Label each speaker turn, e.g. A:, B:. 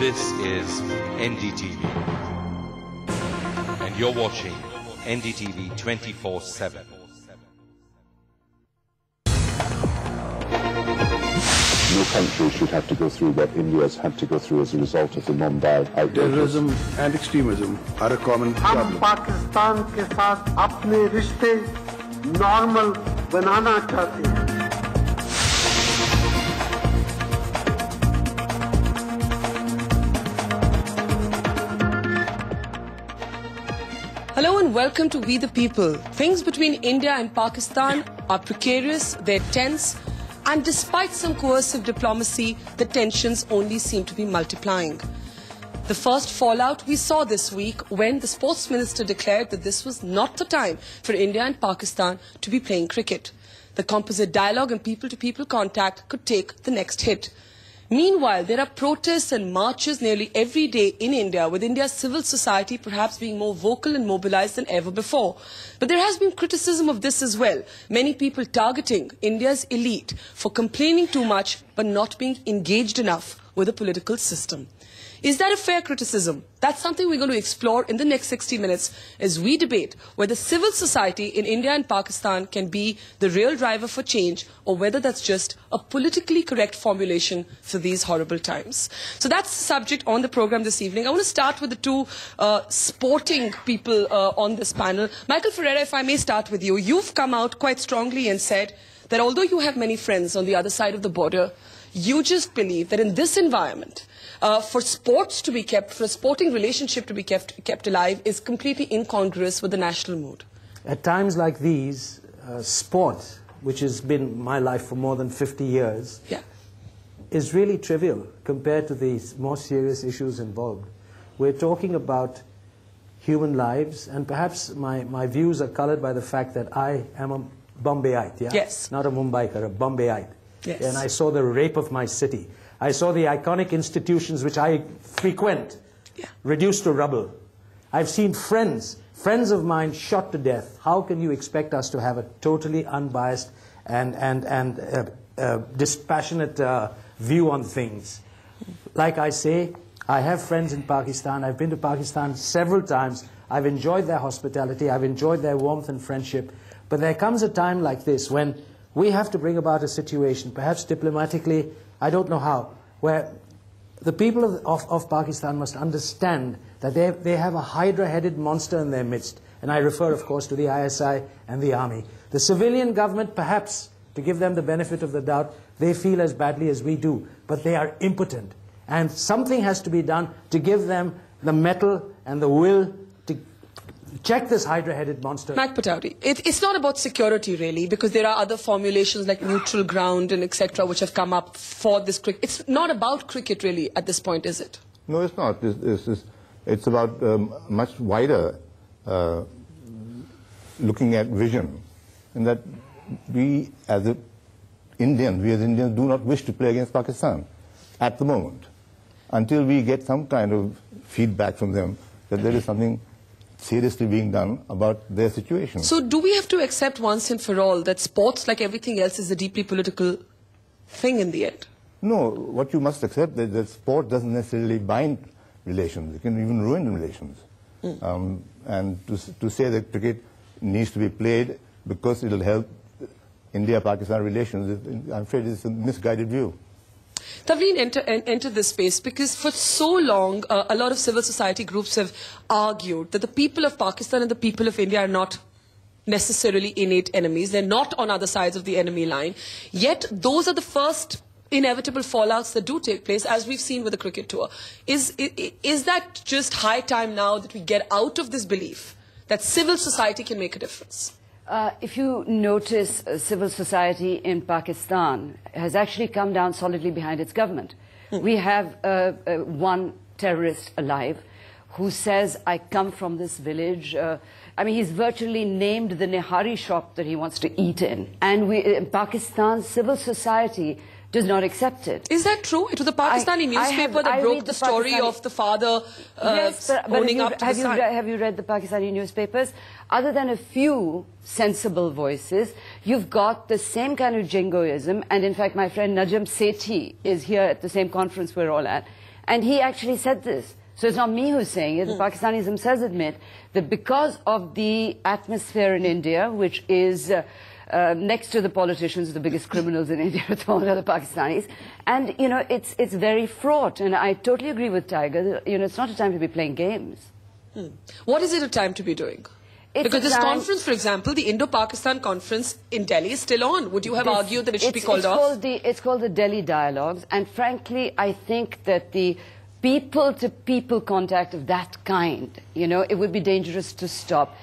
A: This is NDTV, and you're watching NDTV 24/7.
B: No country should have to go through what India has had to go through as a result of the Mumbai outrages.
C: Terrorism and extremism are a common problem.
D: हम पाकिस्तान के साथ अपने रिश्ते normal बनाना चाहते हैं.
E: Hello and welcome to We the People. Things between India and Pakistan are precarious, they're tense, and despite some coercive diplomacy, the tensions only seem to be multiplying. The first fallout we saw this week when the sports minister declared that this was not the time for India and Pakistan to be playing cricket. The composite dialogue and people-to-people contact could take the next hit. Meanwhile, there are protests and marches nearly every day in India, with India's civil society perhaps being more vocal and mobilized than ever before. But there has been criticism of this as well. Many people targeting India's elite for complaining too much but not being engaged enough with the political system. Is that a fair criticism? That's something we're going to explore in the next 60 minutes as we debate whether civil society in India and Pakistan can be the real driver for change, or whether that's just a politically correct formulation for these horrible times. So that's the subject on the program this evening. I want to start with the two sporting people on this panel. Michael Ferreira, if I may start with you. You've come out quite strongly and said that although you have many friends on the other side of the border, you just believe that in this environment, for sports to be kept, for a sporting relationship to be kept alive, is completely incongruous with the national mood.
F: At times like these, sport, which has been my life for more than 50 years, is really trivial compared to the more serious issues involved. We're talking about human lives, and perhaps my views are colored by the fact that I am a Bombayite,
E: Yes.
F: Not a Mumbaiker, a Bombayite.
E: Yes.
F: And I saw the rape of my city. I saw the iconic institutions which I frequent reduced to rubble. I've seen friends of mine shot to death. How can you expect us to have a totally unbiased and dispassionate view on things? Like I say, I have friends in Pakistan. I've been to Pakistan several times. I've enjoyed their hospitality. I've enjoyed their warmth and friendship. But there comes a time like this when we have to bring about a situation, perhaps diplomatically, I don't know how, where the people of Pakistan must understand that they have a hydra-headed monster in their midst. And I refer, of course, to the ISI and the army. The civilian government, perhaps, to give them the benefit of the doubt, they feel as badly as we do. But they are impotent. And something has to be done to give them the mettle and the will to check this hydra-headed monster.
E: Mac Pataudi, it's not about security really, because there are other formulations like neutral ground and etc. which have come up for this cricket. It's not about cricket really at this point, is it?
G: No, it's not. It's about much wider looking at vision, in that we as Indians do not wish to play against Pakistan at the moment, until we get some kind of feedback from them that there is something seriously being done about their situation.
E: So do we have to accept once and for all that sports, like everything else, is a deeply political thing in the end?
G: No, what you must accept is that sport doesn't necessarily bind relations. It can even ruin relations. And to say that cricket needs to be played because it will help India-Pakistan relations, I'm afraid it's a misguided view.
E: Tavleen, enter this space, because for so long a lot of civil society groups have argued that the people of Pakistan and the people of India are not necessarily innate enemies. They're not on other sides of the enemy line. Yet those are the first inevitable fallouts that do take place, as we've seen with the cricket tour. Is that just high time now that we get out of this belief that civil society can make a difference?
H: If you notice, civil society in Pakistan has actually come down solidly behind its government. We have one terrorist alive who says, I come from this village. I mean, he's virtually named the Nihari shop that he wants to eat in. And Pakistan's civil society does not accept it.
E: Is that true? It was a Pakistani newspaper that broke the story of the father owning up to the son.
H: Have you read the Pakistani newspapers? Other than a few sensible voices, you've got the same kind of jingoism. And in fact, my friend Najam Sethi is here at the same conference we're all at. And he actually said this. So it's not me who's saying it. The Pakistanis themselves admit that because of the atmosphere in India, which is next to the politicians, the biggest criminals in India at the moment are the Pakistanis, and you know it's very fraught. And I totally agree with Tiger. You know, it's not a time to be playing games.
E: What is it a time to be doing? Because this conference, for example, the Indo-Pakistan conference in Delhi is still on. Would you have argued that it should be called off?
H: It's called the Delhi Dialogues, and frankly, I think that the people-to-people contact of that kind, you know, it would be dangerous to stop.